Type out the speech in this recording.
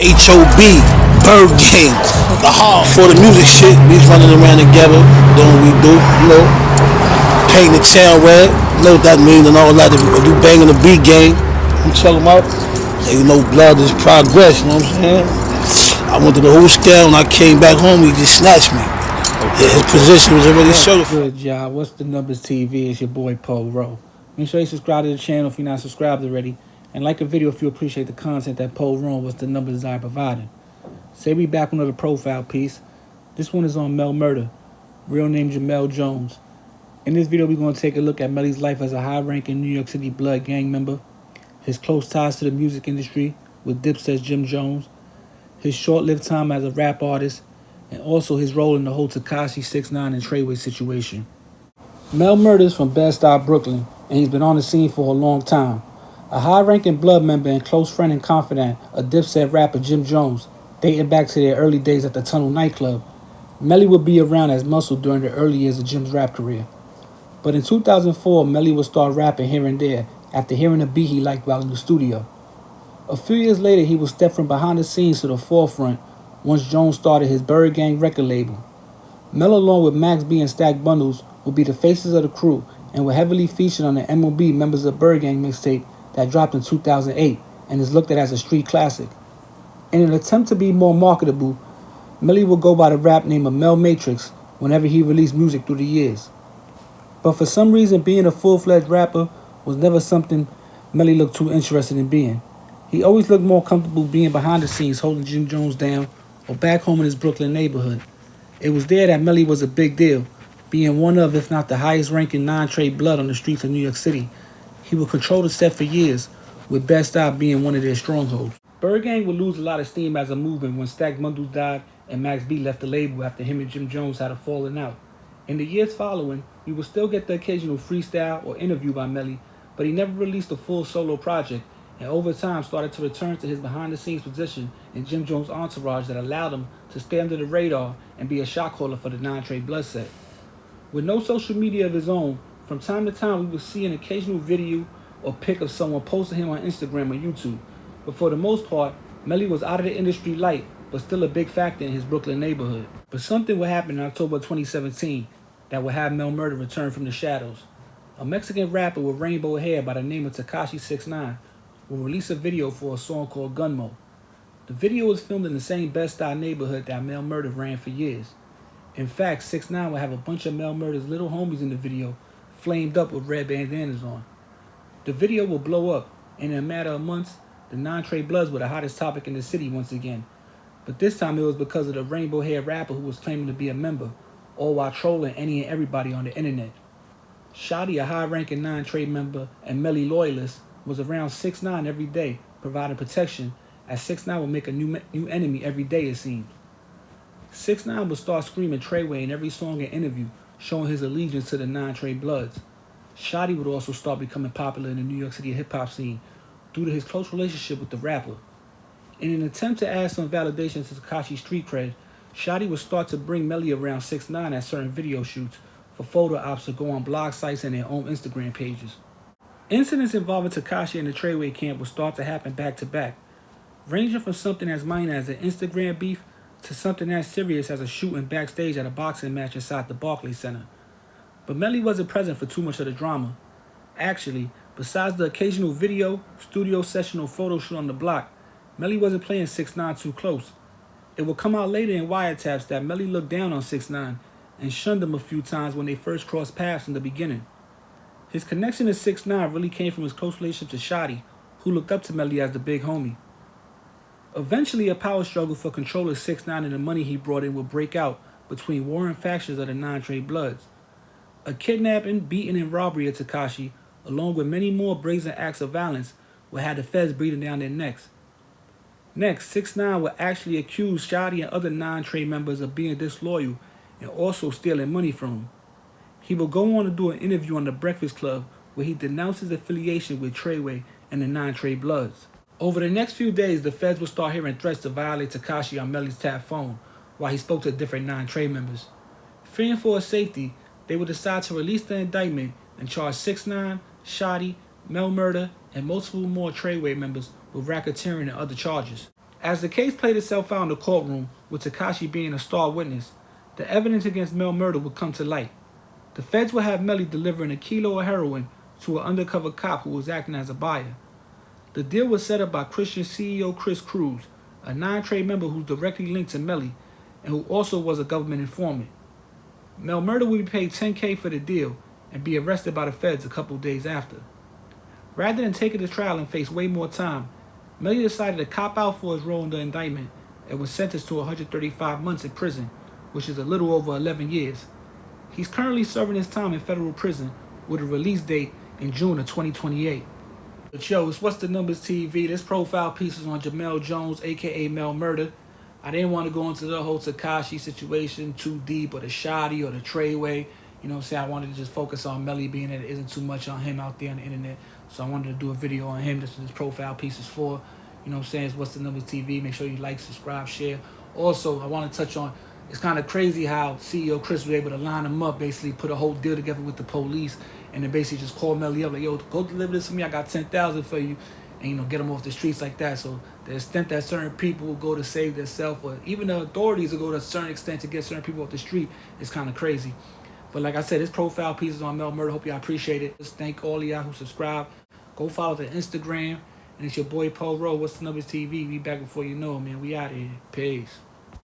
HOB, Bird King, the hall. For the music shit, we running around together, doing what we do, painting the town red, know what that means and all that. If you banging the beat game, I'm talking about, blood is progress, you know what I'm saying? I went to the whole scale and I came back home, he just snatched me. His position was already certified. Good job. What's the numbers TV? It's your boy Paul Rowe. Make sure you subscribe to the channel if you're not subscribed already. And like a video if you appreciate the content that Paul Rowe What's the Numbers I providing. Say we back on another profile piece. This one is on Mel Murder, real name Jamel Jones. In this video we're going to take a look at Melly's life as a high-ranking New York City Blood gang member, his close ties to the music industry with Dipset's Jim Jones, his short-lived time as a rap artist, and also his role in the whole Tekashi 6ix9ine and Trey situation. Mel Murder is from Bed-Stuy, Brooklyn, and he's been on the scene for a long time. A high-ranking blood member and close friend and confidant of Dipset rapper Jim Jones, dating back to their early days at the Tunnel nightclub. Melly would be around as muscle during the early years of Jim's rap career. But in 2004, Melly would start rapping here and there after hearing a beat he liked while in the studio. A few years later, he would step from behind the scenes to the forefront once Jones started his Bird Gang record label. Mel, along with Max B and Stack Bundles, would be the faces of the crew and were heavily featured on the MOB Members of Bird Gang mixtape that dropped in 2008 and is looked at as a street classic. In an attempt to be more marketable, Melly would go by the rap name of Mel Matrix whenever he released music through the years. But for some reason, being a full-fledged rapper was never something Melly looked too interested in being. He always looked more comfortable being behind the scenes holding Jim Jones down or back home in his Brooklyn neighborhood. It was there that Melly was a big deal, being one of, if not the highest-ranking non-trade blood on the streets of New York City. He would control the set for years, with Bed-Stuy being one of their strongholds. Bird Gang would lose a lot of steam as a movement when Stack Bundles died and Max B left the label after him and Jim Jones had a falling out. In the years following, we would still get the occasional freestyle or interview by Melly, but he never released a full solo project, and over time started to return to his behind-the-scenes position in Jim Jones' entourage that allowed him to stay under the radar and be a shot caller for the non-trade blood set. With no social media of his own, from time to time we would see an occasional video or pic of someone posting him on Instagram or YouTube, but for the most part, Melly was out of the industry light, but still a big factor in his Brooklyn neighborhood. But something would happen in October 2017 that would have Mel Murder return from the shadows. A Mexican rapper with rainbow hair by the name of Tekashi 6ix9ine will release a video for a song called Gunmo. The video was filmed in the same Bed-Stuy neighborhood that Mel Murder ran for years. In fact, 6ix9ine will have a bunch of Mel Murder's little homies in the video, flamed up with red bandanas on. The video will blow up, and in a matter of months, the non-trade bloods were the hottest topic in the city once again. But this time it was because of the rainbow-haired rapper who was claiming to be a member, all while trolling any and everybody on the internet. Shoddy, a high-ranking non-trade member and Melly loyalist, was around 6ix9ine every day, providing protection, as 6ix9ine would make a new enemy every day, it seemed. 6ix9ine would start screaming Treyway in every song and interview, showing his allegiance to the non-trade bloods. Shoddy would also start becoming popular in the New York City hip-hop scene due to his close relationship with the rapper. In an attempt to add some validation to Tekashi's street cred, Shoddy would start to bring Melly around 6ix9ine at certain video shoots for photo ops to go on blog sites and their own Instagram pages. Incidents involving Tekashi and the Treyway camp would start to happen back to back, ranging from something as minor as an Instagram beef to something as serious as a shooting backstage at a boxing match inside the Barclays Center. But Melly wasn't present for too much of the drama. Actually, besides the occasional video, studio session or photo shoot on the block, Melly wasn't playing 6ix9ine too close. It would come out later in wiretaps that Melly looked down on 6ix9ine and shunned him a few times when they first crossed paths in the beginning. His connection to 6ix9ine really came from his close relationship to Shoddy, who looked up to Melly as the big homie. Eventually, a power struggle for control of 6ix9ine and the money he brought in would break out between warring factions of the non-trade bloods. A kidnapping, beating, and robbery of Tekashi, along with many more brazen acts of violence, would have the feds breathing down their necks. Next, 6ix9ine would actually accuse Shoddy and other non-trade members of being disloyal and also stealing money from him. He would go on to do an interview on The Breakfast Club where he denounced his affiliation with Treyway and the non-trade bloods. Over the next few days, the feds would start hearing threats to violate Tekashi on Melly's tap phone while he spoke to different non-trade members. Fearing for his safety, they would decide to release the indictment and charge 6ix9ine, Shoddy, Mel Murder, and multiple more Treyway members with racketeering and other charges. As the case played itself out in the courtroom, with Tekashi being a star witness, the evidence against Mel murder would come to light. The feds would have Melly delivering a kilo of heroin to an undercover cop who was acting as a buyer. The deal was set up by Christian CEO Chris Cruz, a non-Trey member who's directly linked to Melly and who also was a government informant. Mel Murder would be paid $10K for the deal and be arrested by the feds a couple days after. Rather than taking the trial and face way more time, Melly decided to cop out for his role in the indictment and was sentenced to 135 months in prison, which is a little over 11 years. He's currently serving his time in federal prison with a release date in June of 2028. But yo, it's What's the Numbers TV. This profile piece is on Jamel Jones, aka Mel Murder. I didn't want to go into the whole Tekashi situation too deep, or the Shoddy or the Trey way. You know what I'm saying? I wanted to just focus on Melly, being that it isn't too much on him out there on the internet. So I wanted to do a video on him. This is this profile piece is for. You know what I'm saying? It's What's the Numbers TV. Make sure you like, subscribe, share. Also, I want to touch on, it's kind of crazy how CEO Chris was able to line him up, basically put a whole deal together with the police, and then basically just call Melly up like, yo, go deliver this for me. I got 10,000 for you, and you know, get them off the streets like that. So the extent that certain people will go to save themselves, or even the authorities will go to a certain extent to get certain people off the street, is kind of crazy. But like I said, this profile piece is on Mel Murder. Hope y'all appreciate it. Just thank all of y'all who subscribe. Go follow the Instagram. And it's your boy Paul Rowe. What's the Numbers TV? We back before you know, man. We out of here. Peace.